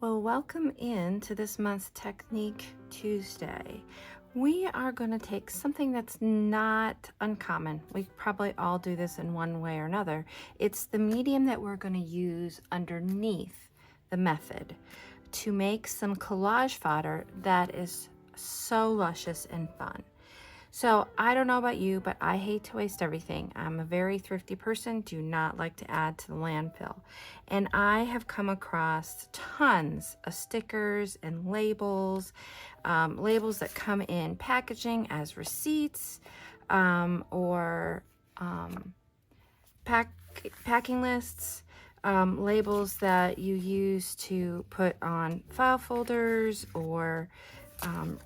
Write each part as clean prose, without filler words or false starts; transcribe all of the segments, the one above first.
Well, welcome in to this month's Technique Tuesday. We are going to take something that's not uncommon. We probably all do this in one way or another. It's the medium that we're going to use underneath the method to make some collage fodder that is so luscious and fun. So I don't know about you, but I hate to waste everything. I'm a very thrifty person, do not like to add to the landfill. And I have come across tons of stickers and labels, labels that come in packaging as receipts or packing lists, labels that you use to put on file folders or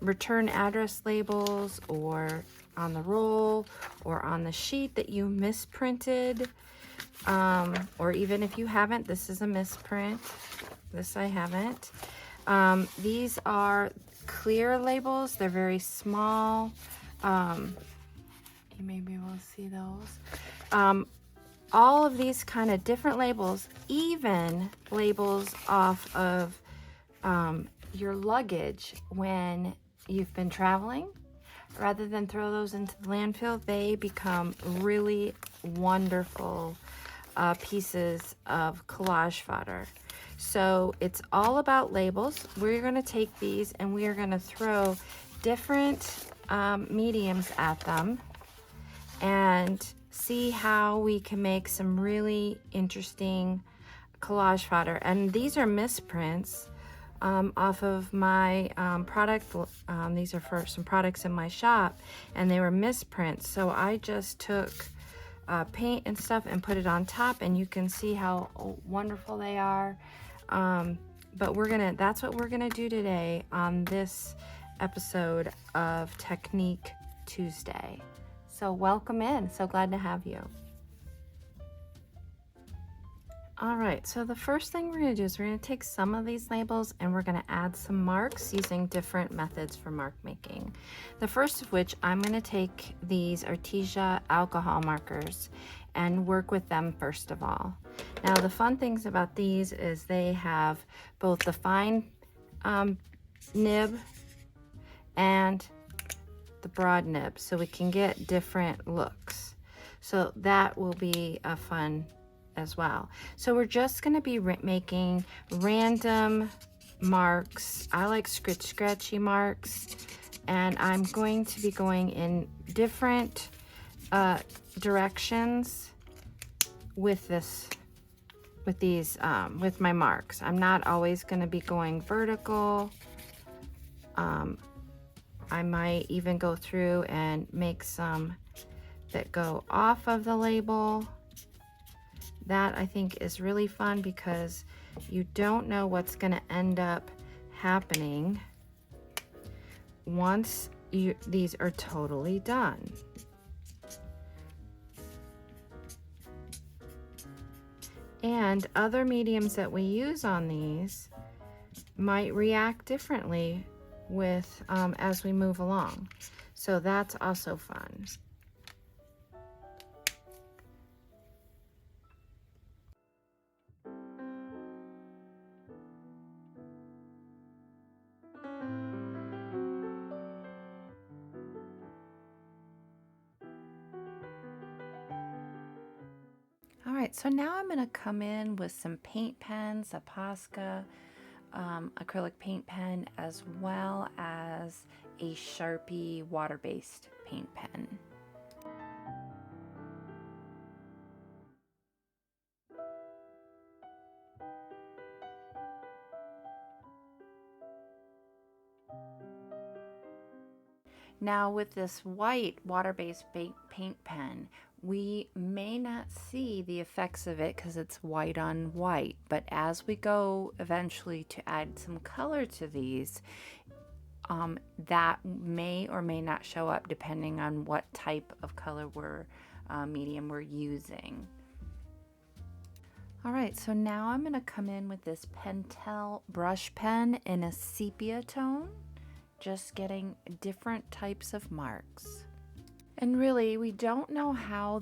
return address labels, or on the roll or on the sheet that you misprinted, or even if you haven't, this is a misprint. This I haven't. These are clear labels. They're very small. You may be able to see those. All of these kind of different labels, even labels off of your luggage when you've been traveling, rather than throw those into the landfill, they become really wonderful pieces of collage fodder. So it's all about labels. We're going to take these and we are going to throw different mediums at them and see how we can make some really interesting collage fodder. And these are misprints off of my product. These are for some products in my shop, and they were misprints. So I just took paint and stuff and put it on top, and you can see how wonderful they are. But that's what we're gonna do today on this episode of Technique Tuesday. So welcome in, so glad to have you. All right, so the first thing we're going to do is we're going to take some of these labels and we're going to add some marks using different methods for mark making. The first of which, I'm going to take these Artesia alcohol markers and work with them first of all. Now, the fun things about these is they have both the fine nib and the broad nib, so we can get different looks. So that will be a fun as well. So we're just going to be making random marks. I like scratchy marks, and I'm going to be going in different directions with my marks. I'm not always going to be going vertical. I might even go through and make some that go off of the label. That I think is really fun because you don't know what's going to end up happening once these are totally done. And other mediums that we use on these might react differently with as we move along. So that's also fun. All right, so now I'm going to come in with some paint pens, a Posca acrylic paint pen, as well as a Sharpie water-based paint pen. Now with this white water-based paint pen, we may not see the effects of it because it's white on white, but as we go eventually to add some color to these, that may or may not show up depending on what type of color medium we're using. All right, so now I'm going to come in with this Pentel brush pen in a sepia tone, just getting different types of marks. And really, we don't know how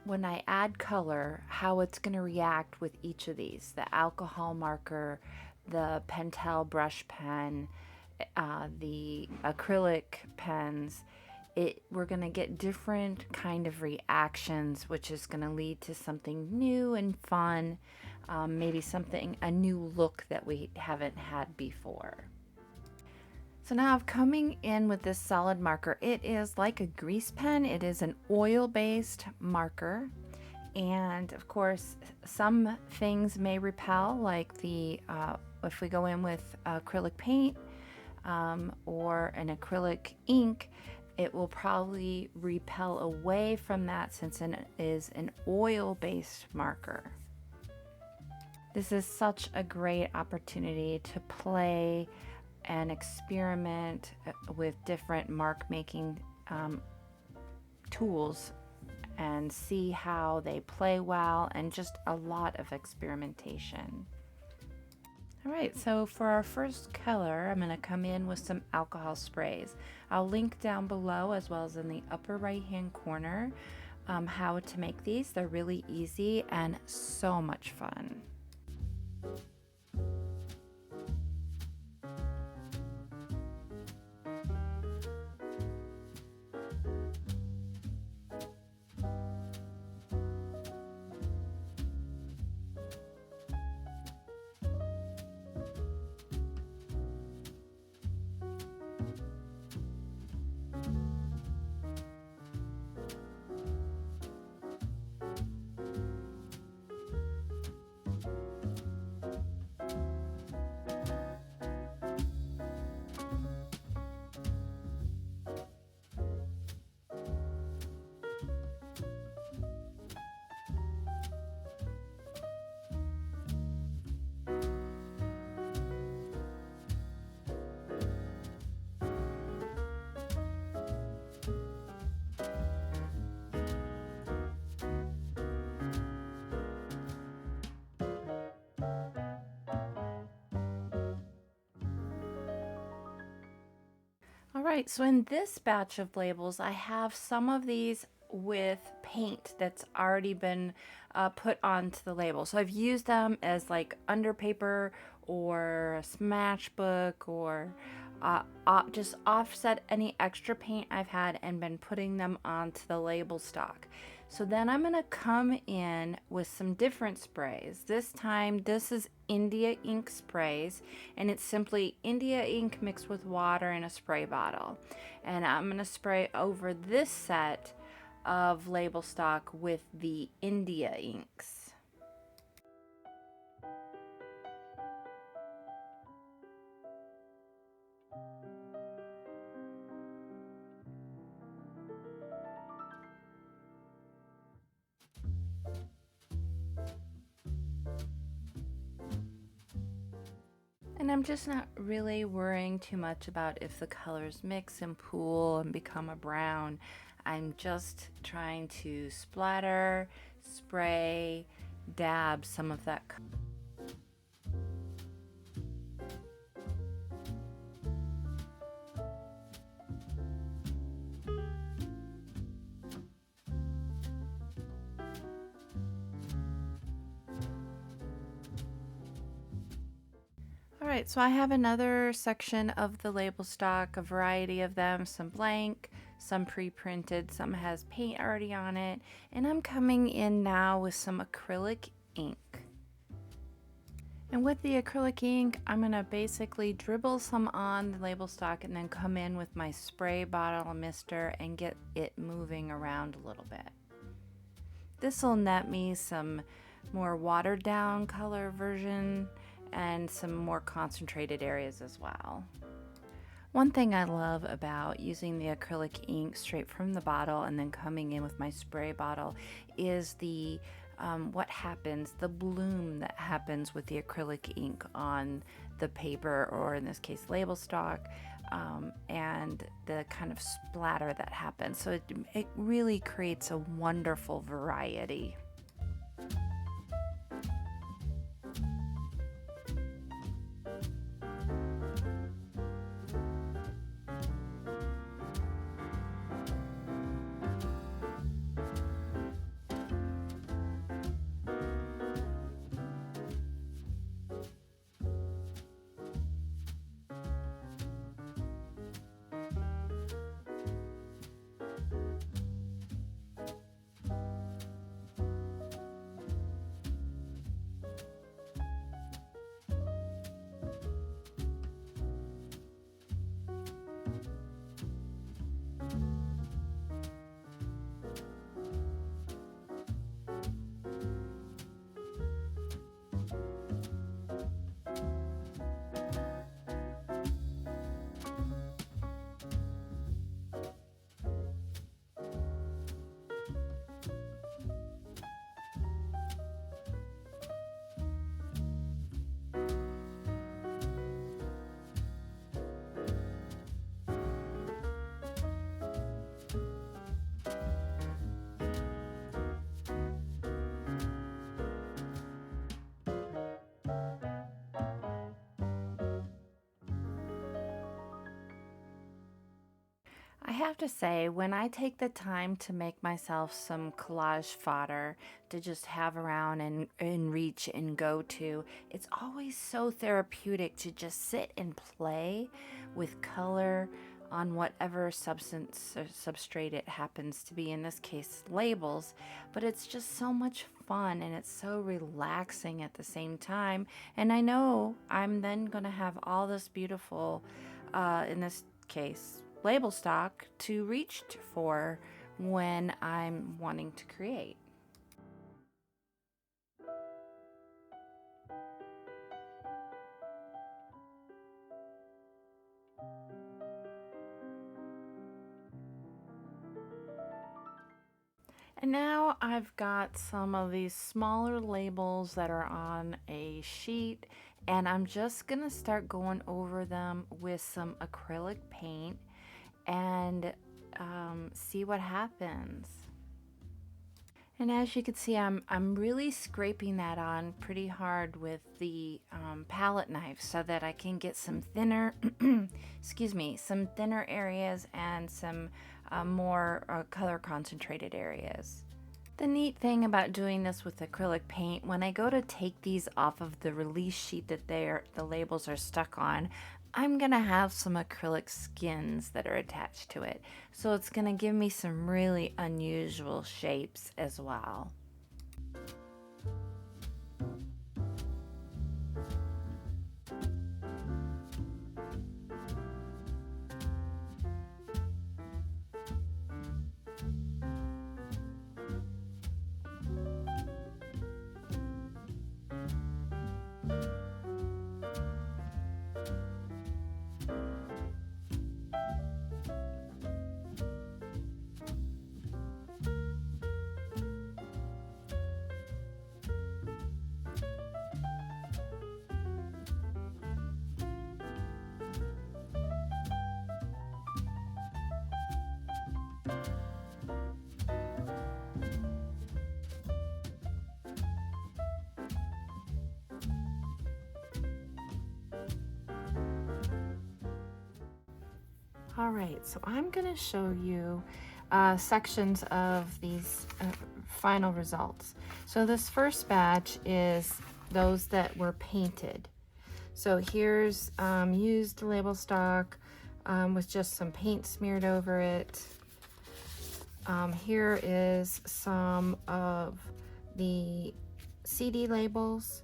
when I add color, how it's going to react with each of these. The alcohol marker the Pentel brush pen, the acrylic pens, we're going to get different kind of reactions, which is going to lead to something new and fun, maybe a new look that we haven't had before. So now I'm coming in with this solid marker. It is like a grease pen. It is an oil-based marker. And of course, some things may repel, like if we go in with acrylic paint or an acrylic ink, it will probably repel away from that since it is an oil-based marker. This is such a great opportunity to play and experiment with different mark making tools and see how they play well, and just a lot of experimentation. All right, so for our first color, I'm going to come in with some alcohol sprays. I'll link down below, as well as in the upper right hand corner, how to make these. They're really easy and so much fun. All right, so in this batch of labels, I have some of these with paint that's already been put onto the label. So I've used them as like underpaper or a smashbook, or just offset any extra paint I've had and been putting them onto the label stock. So then I'm gonna come in with some different sprays. This time, this is India ink sprays, and it's simply India ink mixed with water in a spray bottle. And I'm gonna spray over this set of label stock with the India inks. And I'm just not really worrying too much about if the colors mix and pool and become a brown. I'm just trying to splatter, spray, dab some of that color. Alright, so I have another section of the label stock, a variety of them, some blank, some pre-printed, some has paint already on it, and I'm coming in now with some acrylic ink. And with the acrylic ink, I'm going to basically dribble some on the label stock and then come in with my spray bottle mister and get it moving around a little bit. This will net me some more watered down color version and some more concentrated areas as well. One thing I love about using the acrylic ink straight from the bottle and then coming in with my spray bottle is the the bloom that happens with the acrylic ink on the paper, or in this case label stock, and the kind of splatter that happens. So it really creates a wonderful variety. have to say, when I take the time to make myself some collage fodder to just have around and reach and go to, it's always so therapeutic to just sit and play with color on whatever substance or substrate it happens to be, in this case labels. But it's just so much fun and it's so relaxing at the same time. And I know I'm then going to have all this beautiful, in this case, label stock to reach for when I'm wanting to create. And now I've got some of these smaller labels that are on a sheet, and I'm just gonna start going over them with some acrylic paint and see what happens. And as you can see, I'm really scraping that on pretty hard with the palette knife so that I can get some thinner, excuse me, some thinner areas and some more color concentrated areas. The neat thing about doing this with acrylic paint, when I go to take these off of the release sheet that the labels are stuck on, I'm gonna have some acrylic skins that are attached to it. So it's gonna give me some really unusual shapes as well. All right, so I'm going to show you sections of these final results. So this first batch is those that were painted. So here's used label stock with just some paint smeared over it. Here is some of the CD labels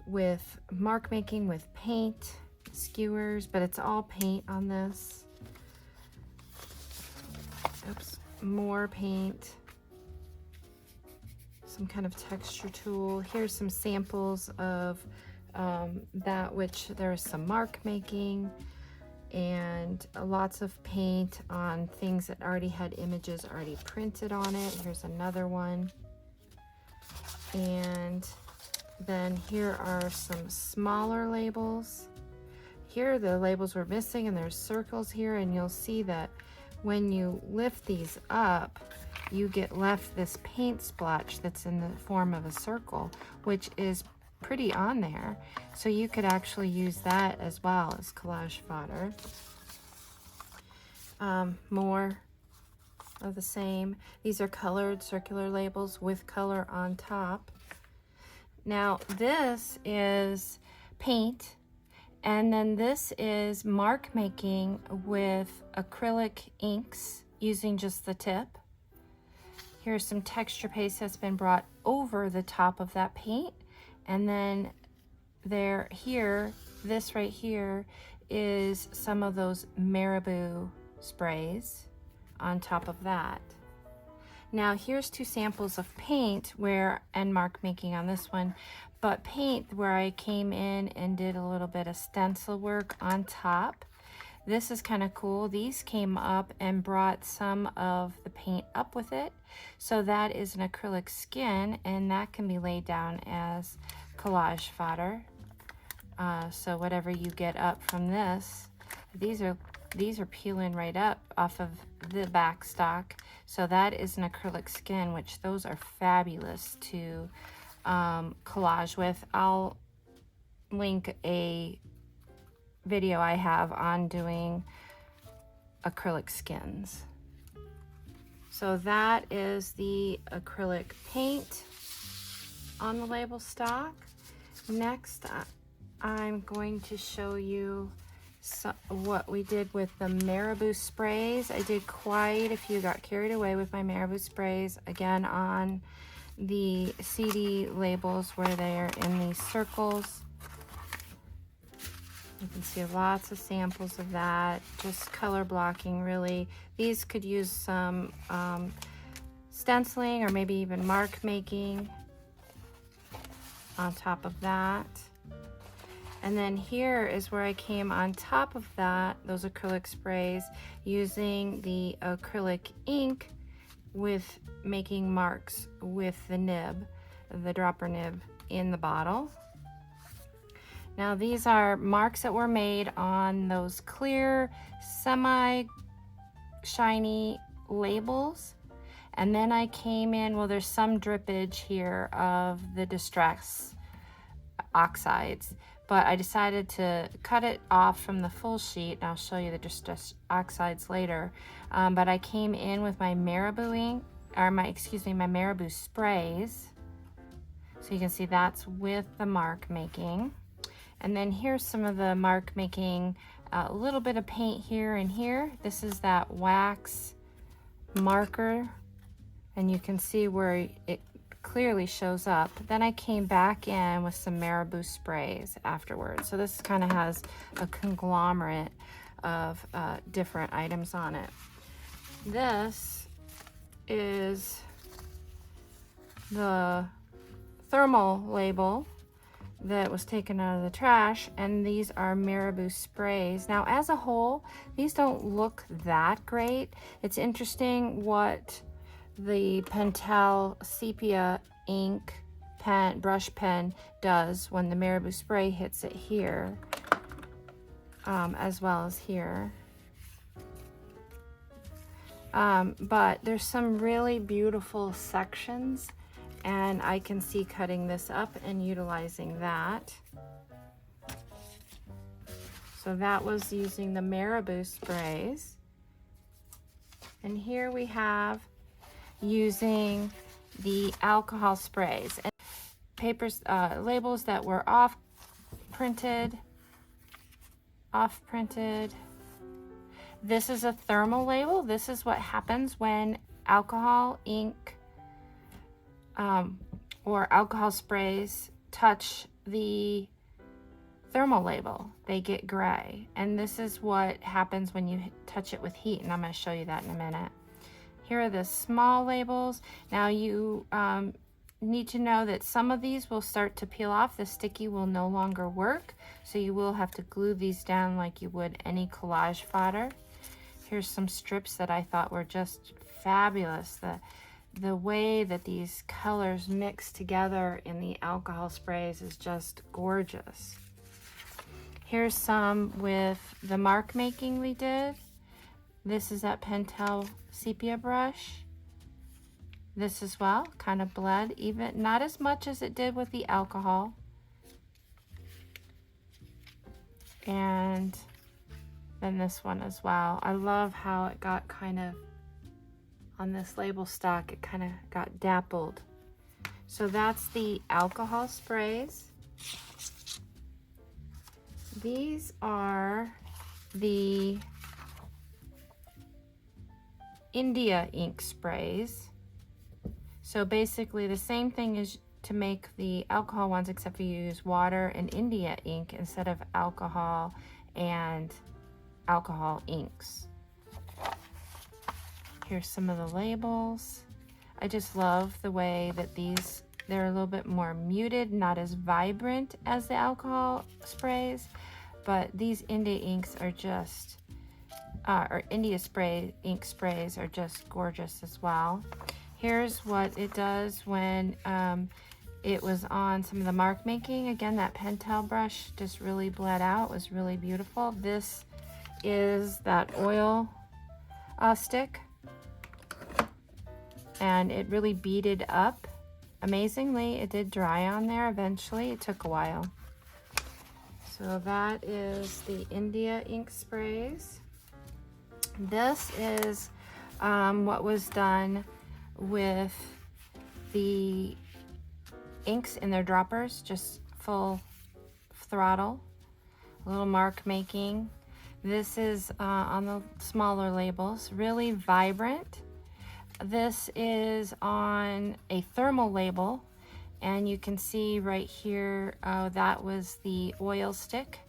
with mark making with paint, skewers, but it's all paint on this. Oops, more paint, some kind of texture tool. Here's some samples of that, which there's some mark making and lots of paint on things that already had images already printed on it. Here's another one. And then here are some smaller labels. Here the labels were missing and there's circles here, and you'll see that when you lift these up, you get left this paint splotch that's in the form of a circle, which is pretty on there. So you could actually use that as well as collage fodder. More of the same. These are colored circular labels with color on top. Now this is paint. And then this is mark making with acrylic inks using just the tip. Here's some texture paste that's been brought over the top of that paint. And then this right here is some of those marabou sprays on top of that. Now here's two samples of paint and mark making on this one, but paint where I came in and did a little bit of stencil work on top. This is kind of cool. These came up and brought some of the paint up with it. So that is an acrylic skin, and that can be laid down as collage fodder. So whatever you get up from this, these are peeling right up off of the back stock. So that is an acrylic skin, which those are fabulous to collage with. I'll link a video I have on doing acrylic skins. So that is the acrylic paint on the label stock. Next, I'm going to show you what we did with the marabou sprays. I did quite a few, got carried away with my marabou sprays, again on the CD labels where they're in these circles. You can see lots of samples of that, just color blocking really. These could use some stenciling or maybe even mark making on top of that. And then here is where I came on top of that, those acrylic sprays, using the acrylic ink with making marks with the nib, the dropper nib in the bottle. Now these are marks that were made on those clear, semi-shiny labels. And then I came in, well, there's some drippage here of the Distress Oxides, but I decided to cut it off from the full sheet, and I'll show you the Distress Oxides later. But I came in with my marabou ink, or my marabou sprays. So you can see that's with the mark making. And then here's some of the mark making, a little bit of paint here and here. This is that wax marker, and you can see where it clearly shows up. Then I came back in with some marabou sprays afterwards. So this kind of has a conglomerate of different items on it. This is the thermal label that was taken out of the trash, and these are marabou sprays. Now as a whole, these don't look that great. It's interesting what the Pentel sepia ink pen, brush pen, does when the marabou spray hits it here, as well as here. But there's some really beautiful sections, and I can see cutting this up and utilizing that. So that was using the marabou sprays. And here we have using the alcohol sprays and papers, labels that were off printed. This is a thermal label. This is what happens when alcohol, ink, or alcohol sprays touch the thermal label. They get gray, and this is what happens when you touch it with heat, and I'm going to show you that in a minute. Here are the small labels. Now you need to know that some of these will start to peel off. The sticky will no longer work, so you will have to glue these down like you would any collage fodder. Here's some strips that I thought were just fabulous. The way that these colors mix together in the alcohol sprays is just gorgeous. Here's some with the mark making we did. This is that Pentel sepia brush. This as well kind of bled, even not as much as it did with the alcohol. And then this one as well. I love how it got kind of, on this label stock, it kind of got dappled. So that's the alcohol sprays. These are the India ink sprays. So basically the same thing as to make the alcohol ones, except for you use water and India ink instead of alcohol and alcohol inks. Here's some of the labels. I just love the way that they're a little bit more muted, not as vibrant as the alcohol sprays, but these India inks are just, or India ink sprays are just gorgeous as well. Here's what it does when it was on some of the mark making. Again, that Pentel brush just really bled out. It was really beautiful. This is that oil stick, and it really beaded up. Amazingly, it did dry on there eventually. It took a while. So that is the India ink sprays. This is what was done with the inks in their droppers, just full throttle, a little mark making. This is on the smaller labels, really vibrant. This is on a thermal label, and you can see right here, that was the oil stick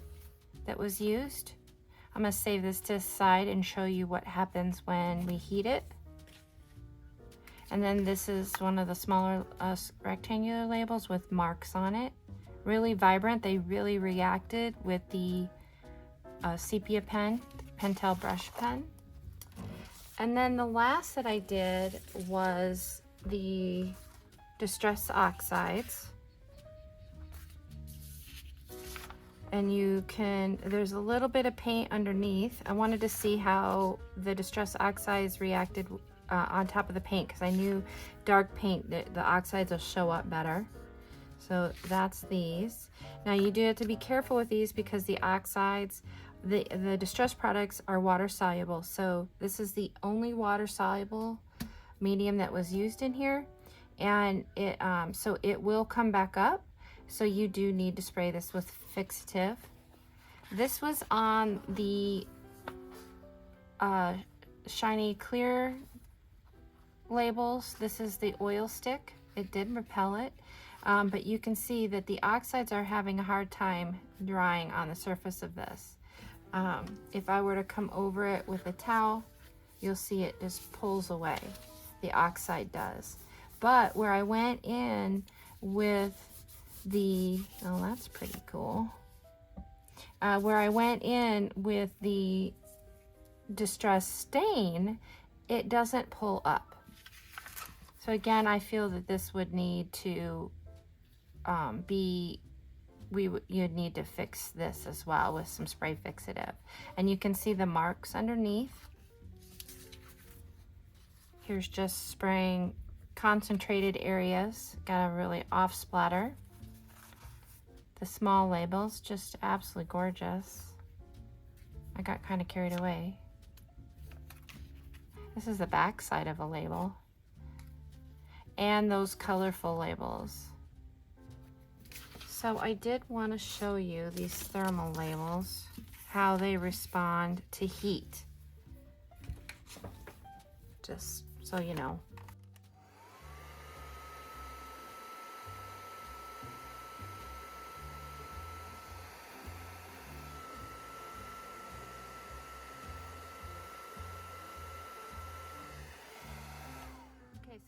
that was used. I'm going to save this to the side and show you what happens when we heat it. And then this is one of the smaller rectangular labels with marks on it. Really vibrant. They really reacted with the sepia pen, Pentel brush pen. And then the last that I did was the Distress Oxides. And you can, there's a little bit of paint underneath. I wanted to see how the Distress Oxides reacted on top of the paint, because I knew dark paint, the oxides will show up better. So that's these. Now you do have to be careful with these because the oxides, the Distress products are water soluble. So this is the only water soluble medium that was used in here. And it so it will come back up. So you do need to spray this with fixative. This was on the shiny clear labels. This is the oil stick. It did repel it, but you can see that the oxides are having a hard time drying on the surface of this. If I were to come over it with a towel, you'll see it just pulls away. The oxide does. But where I went in with the, oh, that's pretty cool. Where I went in with the Distress Stain, it doesn't pull up. So again, I feel that this would need to you'd need to fix this as well with some spray fixative. And you can see the marks underneath. Here's just spraying concentrated areas, got a really off splatter. The small labels, just absolutely gorgeous. I got kind of carried away. This is the back side of a label. And those colorful labels. So I did want to show you these thermal labels, how they respond to heat. Just so you know.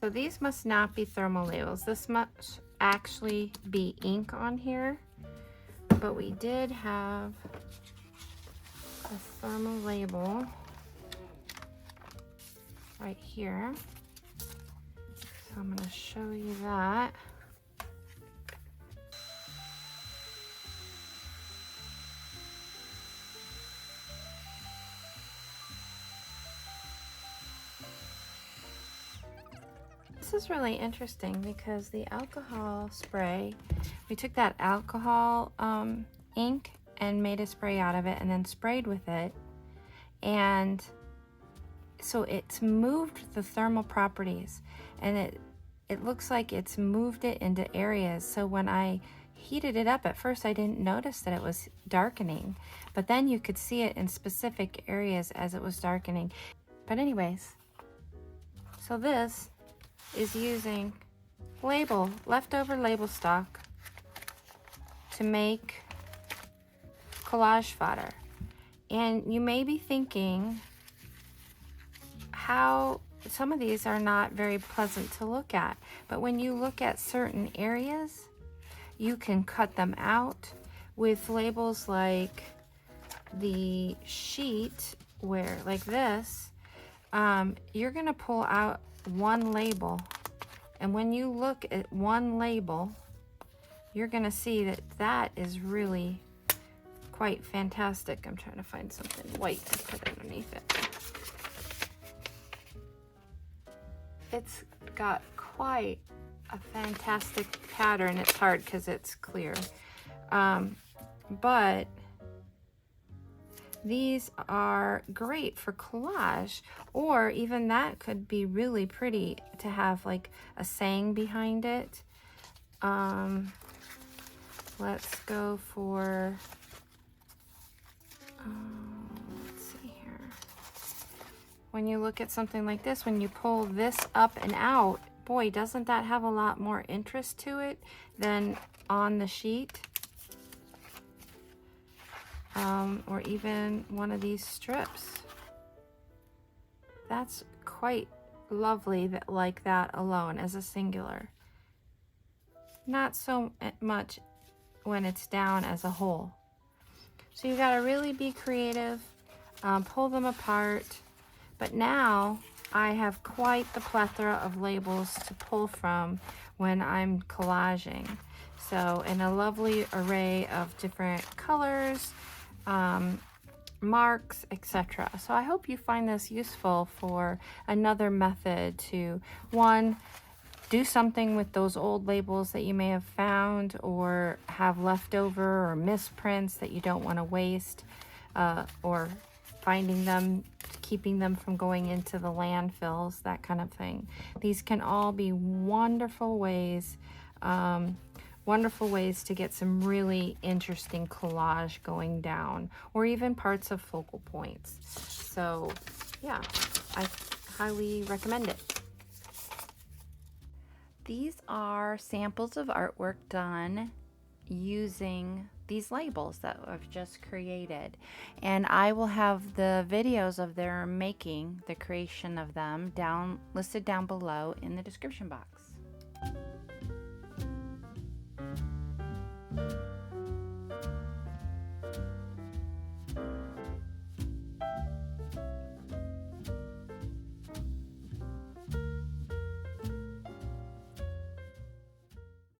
So these must not be thermal labels. This must actually be ink on here. But we did have a thermal label right here. So I'm going to show you that. This is really interesting because the alcohol spray, we took that alcohol ink and made a spray out of it and then sprayed with it, and so it's moved the thermal properties, and it looks like it's moved it into areas. So when I heated it up, at first I didn't notice that it was darkening, but then you could see it in specific areas as it was darkening. But anyways, so this is using leftover label stock to make collage fodder. And you may be thinking how some of these are not very pleasant to look at, but when you look at certain areas, you can cut them out with labels like the sheet, where like this, you're gonna pull out one label, and when you look at one label, you're gonna see that that is really quite fantastic. I'm trying to find something white to put underneath it. It's got quite a fantastic pattern. It's hard because it's clear, but These are great for collage, or even that could be really pretty to have like a saying behind it. Let's go for, let's see here. When you look at something like this, when you pull this up and out, boy, doesn't that have a lot more interest to it than on the sheet? Or even one of these strips. That's quite lovely that, like that alone as a singular. Not so much when it's down as a whole. So you gotta really be creative, pull them apart. But now I have quite the plethora of labels to pull from when I'm collaging. So in a lovely array of different colors, marks, etc. So I hope you find this useful for another method to, one, do something with those old labels that you may have found or have left over, or misprints that you don't want to waste, or finding them, keeping them from going into the landfills, that kind of thing. These can all be wonderful ways to get some really interesting collage going down, or even parts of focal points. So yeah, I highly recommend it. These are samples of artwork done using these labels that I've just created, and I will have the videos of their making, the creation of them, listed down below in the description box.